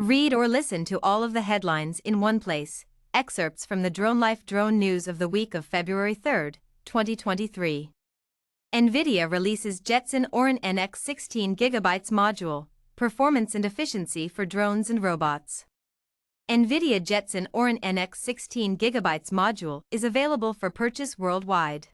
Read or listen to all of the headlines in one place. Excerpts from the DroneLife drone news of the week of February 3, 2023. NVIDIA releases Jetson Orin NX 16GB module, performance and efficiency for drones and robots. NVIDIA Jetson Orin NX 16GB module is available for purchase worldwide.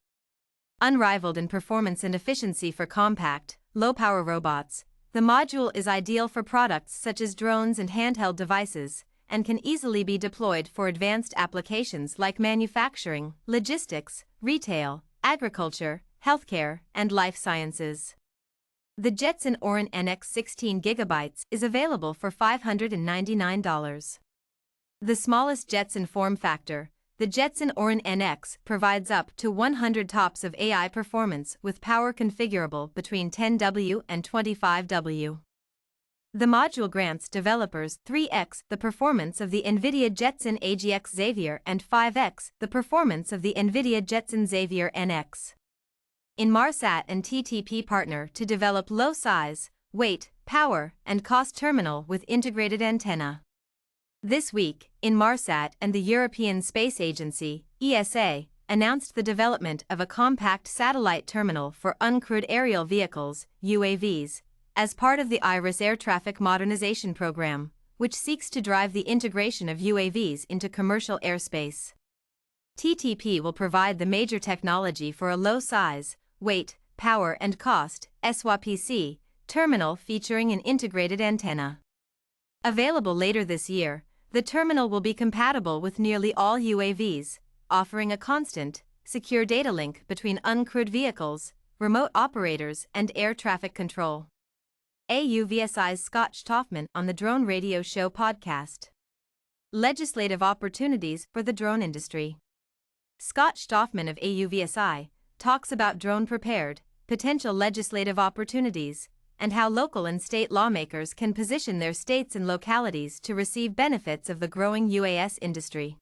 Unrivaled in performance and efficiency for compact, low-power robots, the module is ideal for products such as drones and handheld devices, and can easily be deployed for advanced applications like manufacturing, logistics, retail, agriculture, healthcare, and life sciences. The Jetson Orin NX 16GB is available for $599. The smallest Jetson form factor, the Jetson Orin NX provides up to 100 TOPS of AI performance with power configurable between 10W and 25W. The module grants developers 3x the performance of the NVIDIA Jetson AGX Xavier and 5x the performance of the NVIDIA Jetson Xavier NX. Inmarsat and TTP partner to develop low size, weight, power, and cost terminal with integrated antenna. This week, Inmarsat and the European Space Agency, ESA, announced the development of a compact satellite terminal for uncrewed aerial vehicles, UAVs, as part of the IRIS Air Traffic Modernization Program, which seeks to drive the integration of UAVs into commercial airspace. TTP will provide the major technology for a low size, weight, power and cost (SWaP-C) terminal featuring an integrated antenna. Available later this year, the terminal will be compatible with nearly all UAVs, offering a constant, secure data link between uncrewed vehicles, remote operators, and air traffic control. AUVSI's Scott Stoffman on the Drone Radio Show podcast. Legislative opportunities for the drone industry. Scott Stoffman of AUVSI talks about drone prepared, potential legislative opportunities, and how local and state lawmakers can position their states and localities to receive benefits of the growing UAS industry.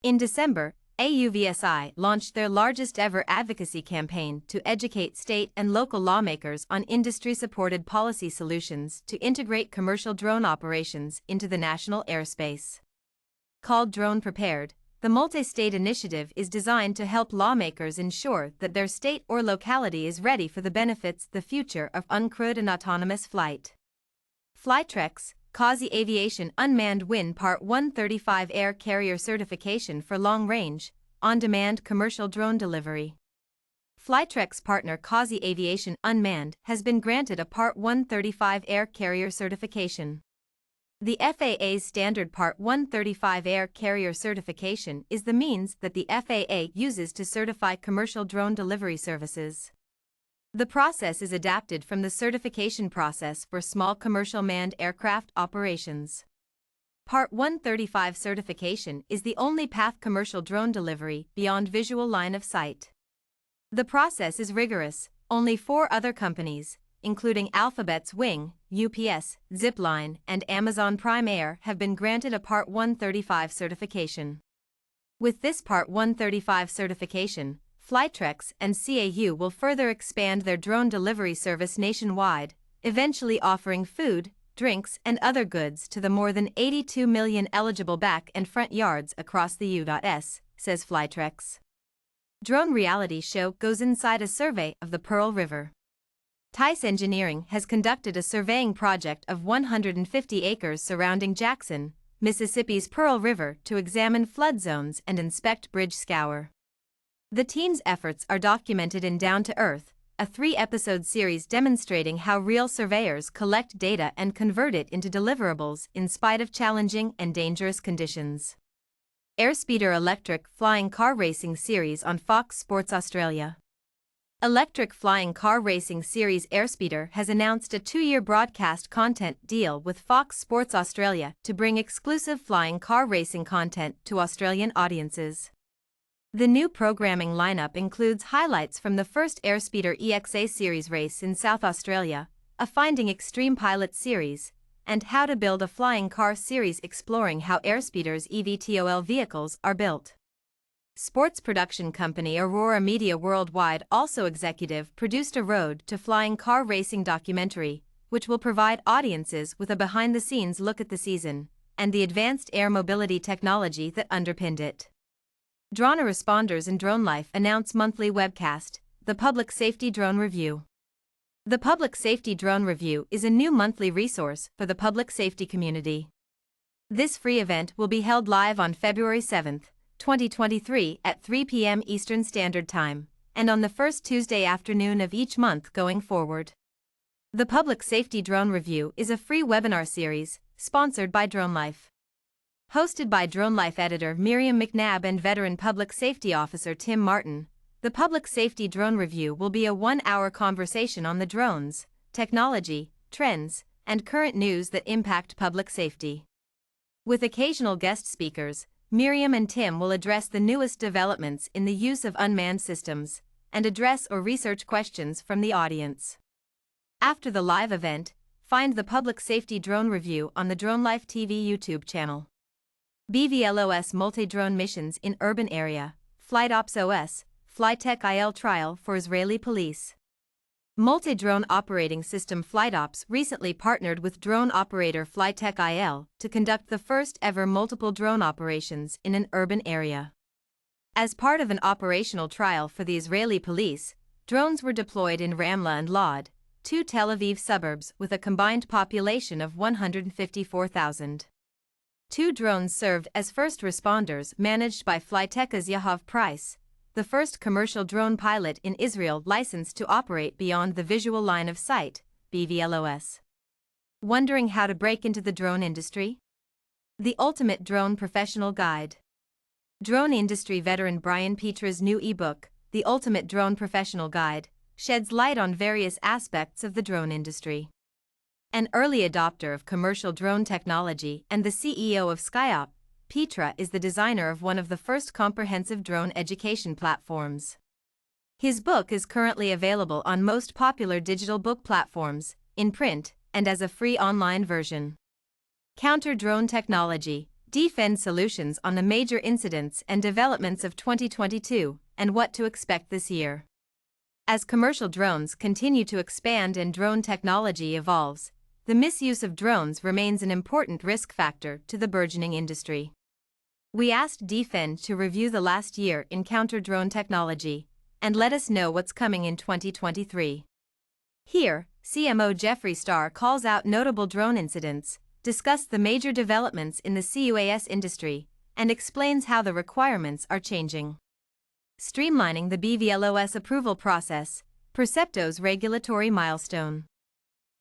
In December, AUVSI launched their largest ever advocacy campaign to educate state and local lawmakers on industry-supported policy solutions to integrate commercial drone operations into the national airspace. Called Drone Prepared, the multi-state initiative is designed to help lawmakers ensure that their state or locality is ready for the benefits the future of uncrewed and autonomous flight. Flytrex, Causey Aviation Unmanned Win Part 135 Air Carrier Certification for Long-Range, On-Demand Commercial Drone Delivery. Flytrex partner Causey Aviation Unmanned has been granted a Part 135 Air Carrier Certification. The FAA's standard Part 135 Air Carrier Certification is the means that the FAA uses to certify commercial drone delivery services. The process is adapted from the certification process for small commercial manned aircraft operations. Part 135 certification is the only path commercial drone delivery beyond visual line of sight. The process is rigorous. Only 4 other companies, including Alphabet's Wing, UPS, Zipline, and Amazon Prime Air, have been granted a Part 135 certification. With this Part 135 certification, Flytrex and CAU will further expand their drone delivery service nationwide, eventually offering food, drinks, and other goods to the more than 82 million eligible back and front yards across the U.S., says Flytrex. Drone Reality Show goes inside a survey of the Pearl River. Tice Engineering has conducted a surveying project of 150 acres surrounding Jackson, Mississippi's Pearl River to examine flood zones and inspect bridge scour. The team's efforts are documented in Down to Earth, a 3-episode series demonstrating how real surveyors collect data and convert it into deliverables in spite of challenging and dangerous conditions. Airspeeder Electric Flying Car Racing Series on Fox Sports Australia. Electric Flying Car Racing Series Airspeeder has announced a 2-year broadcast content deal with Fox Sports Australia to bring exclusive flying car racing content to Australian audiences. The new programming lineup includes highlights from the first Airspeeder EXA Series race in South Australia, a Finding Extreme Pilot series, and How to Build a Flying Car series exploring how Airspeeder's eVTOL vehicles are built. Sports production company Aurora Media Worldwide also executive produced a Road to Flying Car Racing documentary, which will provide audiences with a behind-the-scenes look at the season and the advanced air mobility technology that underpinned it. Drone responders and DroneLife announce monthly webcast, the Public Safety Drone Review. The Public Safety Drone Review is a new monthly resource for the public safety community. This free event will be held live on February 7, 2023 at 3 p.m. Eastern Standard Time, and on the first Tuesday afternoon of each month going forward. The Public Safety Drone Review is a free webinar series, sponsored by DroneLife. Hosted by DroneLife editor Miriam McNabb and veteran public safety officer Tim Martin, the Public Safety Drone Review will be a one-hour conversation on the drones, technology, trends, and current news that impact public safety. With occasional guest speakers, Miriam and Tim will address the newest developments in the use of unmanned systems and address or research questions from the audience. After the live event, find the Public Safety Drone Review on the DroneLife TV YouTube channel. BVLOS multi-drone missions in urban area, FlightOps OS, Flytech IL trial for Israeli police. Multi-drone operating system FlightOps recently partnered with drone operator Flytech IL to conduct the first ever multiple drone operations in an urban area. As part of an operational trial for the Israeli police, drones were deployed in Ramla and Lod, two Tel Aviv suburbs with a combined population of 154,000. Two drones served as first responders managed by Flytech's Yahav Price, the first commercial drone pilot in Israel licensed to operate beyond the visual line of sight, BVLOS. Wondering how to break into the drone industry? The Ultimate Drone Professional Guide. Drone industry veteran Brian Petra's new ebook, The Ultimate Drone Professional Guide, sheds light on various aspects of the drone industry. An early adopter of commercial drone technology and the CEO of SkyOp, Petra is the designer of one of the first comprehensive drone education platforms. His book is currently available on most popular digital book platforms, in print, and as a free online version. Counter-drone technology, defend solutions on the major incidents and developments of 2022, and what to expect this year. As commercial drones continue to expand and drone technology evolves, the misuse of drones remains an important risk factor to the burgeoning industry. We asked DFEN to review the last year in counter-drone technology and let us know what's coming in 2023. Here, CMO Jeffrey Starr calls out notable drone incidents, discusses the major developments in the CUAS industry, and explains how the requirements are changing. Streamlining the BVLOS approval process, Percepto's regulatory milestone.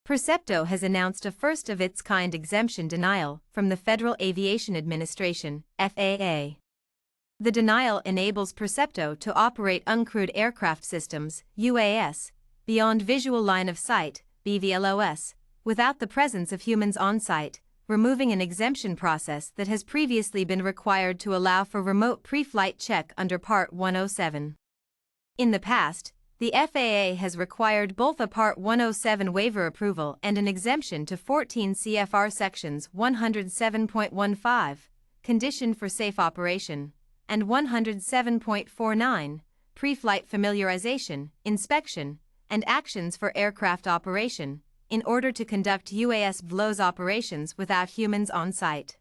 Percepto has announced a first-of-its-kind exemption denial from the Federal Aviation Administration, FAA. The denial enables Percepto to operate uncrewed aircraft systems, UAS, beyond visual line of sight, BVLOS, without the presence of humans on site, removing an exemption process that has previously been required to allow for remote pre-flight check under Part 107. In the past, the FAA has required both a Part 107 waiver approval and an exemption to 14 CFR Sections 107.15, Condition for Safe Operation, and 107.49, Pre-Flight Familiarization, Inspection, and Actions for Aircraft Operation, in order to conduct UAS VLOS operations without humans on site.